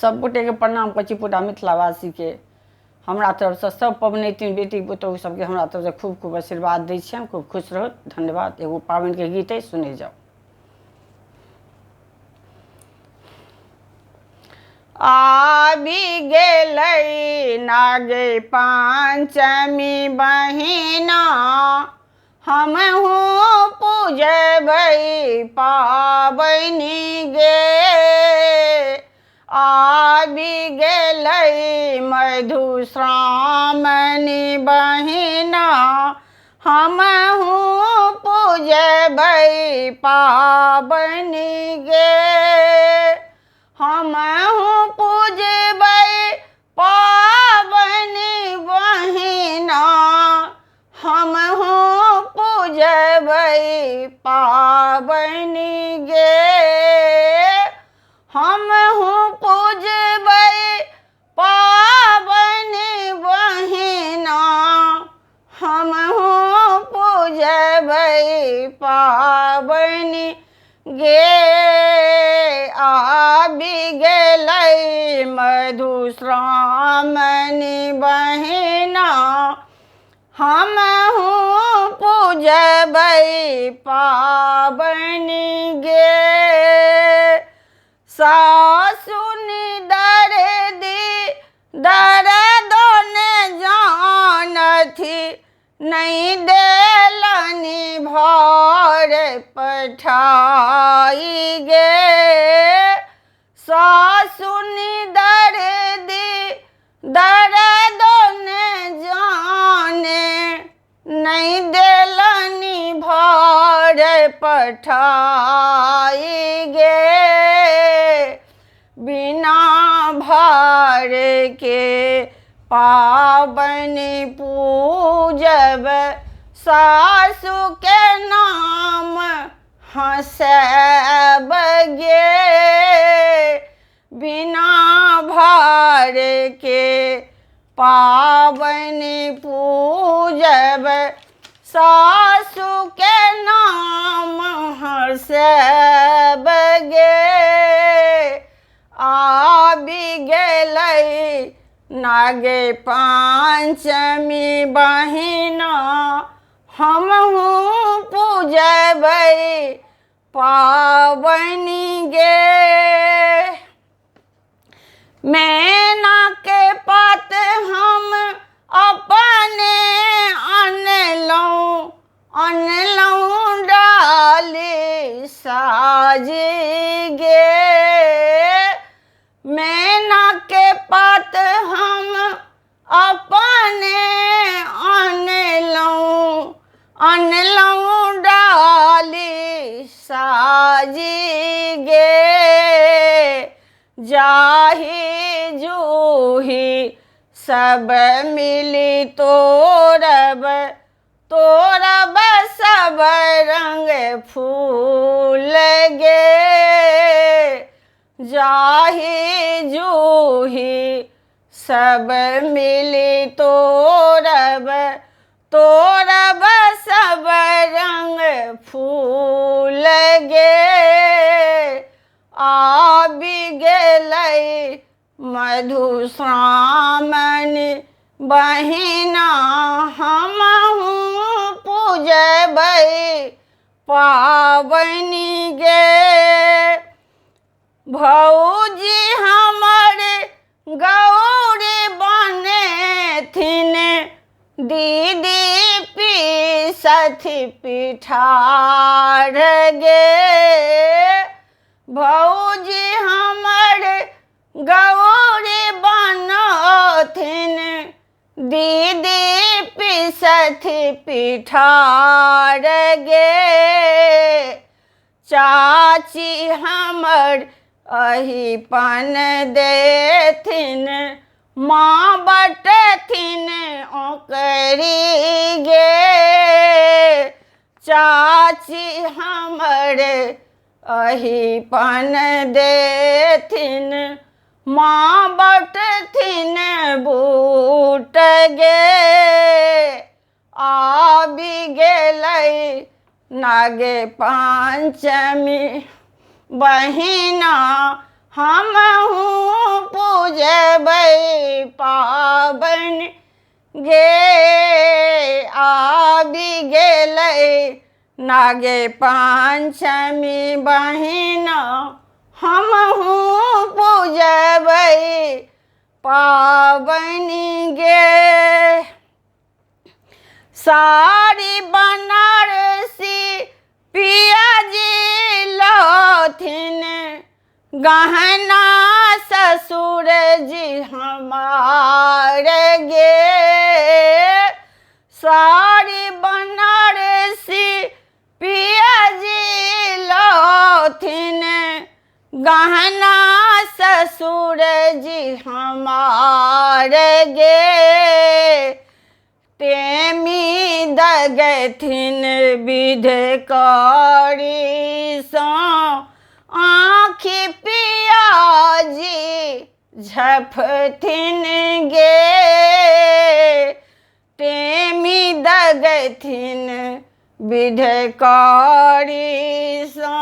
सब गोटे के प्रणाम करै छी पूरा मिथिलावासी के। हमरा तरफ से सब पबनैतिन बेटी पुतहु सबके हमरा तरफ से खूब खूब आशीर्वाद दै छियनि। खूब खुश रहो, धन्यवाद। एगो पाबनि के गीत है, सुने जाओ। आबि गेलै नागे पांचमी बहिना, हमहू पूजबै पाबनि गे। आबि गेलै मधुश्रावणी बहिना, हमहू पूजबै पाबनि गे। हमहू पूजबै पाबनि बहिना, हमहू पूजबै पाबनि गे। हमहू पूजबै पाबनि बहिना, हमहू पूजबै पाबनि गे। आबि गेलै मधुश्रावणी बहिना, हमहू पूजबै पाबनि गे। सासु दर्दी दर्द ने जानथि, नहीं देलनि भर पठाई गे। सासु दर्दी दर्द ने जाने, नहीं देलनि भर पठाई गे। बिना भार के पाबनि पूजब, सासु के नाम हँसब गे। बिना भार के पाबनि पूजब, सासु के नाम हँसब गे। आबि गेलै नागे पांचमी बहिना, हमहू पूजबै पाबनि गे। मैना के पात हम अपने अनलहुँ डाली साजी गे। मैना के पात हम अपने अनलहुँ डाली साजी गे। जाहि जूही सब मिली तोड़ब सब रंग फूल गे। जाहि जूही सब मिली तोड़ब सब रंग फूल गे। आबि गेलै मधुश्रावणी बहिना, हमहू पूजबै पाबनि गे। भौजी हमर गौरी बनेथिन, दीदी पीसथि पिठार गे। भौजी हमर गौरी बनथिन, दीदी पीसथि पिठार गे। चाची हमर अहिपन देथिन, माँ बटथिन ओकरी गे। चाची हमर अहिपन देथिन, माँ बटथिन बूट गे। आबि गेलै नागे पांचमी बहिना, हमहूँ पूजबै पाबन गे आबि गेलै नागे पंचमी बहिन हमहूँ पूजबै पाबनि गे साड़ी बनारसी पियाजी लथिन गहना ससुर जी हमार गे साड़ी बनारसी पियाजी लथिन गहना ससुर जी हमार गे तेमी दगथिन विध करी सँ आँखि पियाजी झपथिन गे तेमी दगथिन विध करी सँ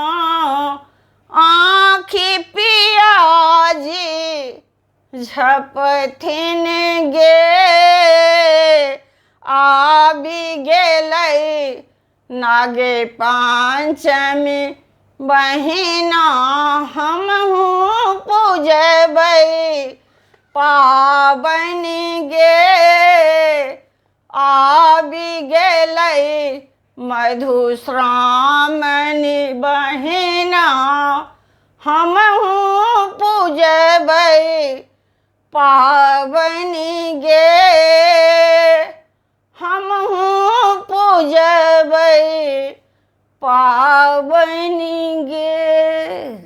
आँखि पियाजी झपथिन गे आबि गेलै नागे पंचमी बहिना हमहूँ पूजबै पाबनि गे आबि गेलै मधुश्रावणी बहिना हमहूँ पूजबै पाबनि गे हमहूँ पूजबै पाबनि गे।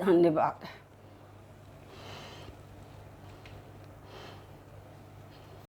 धन्यवाद।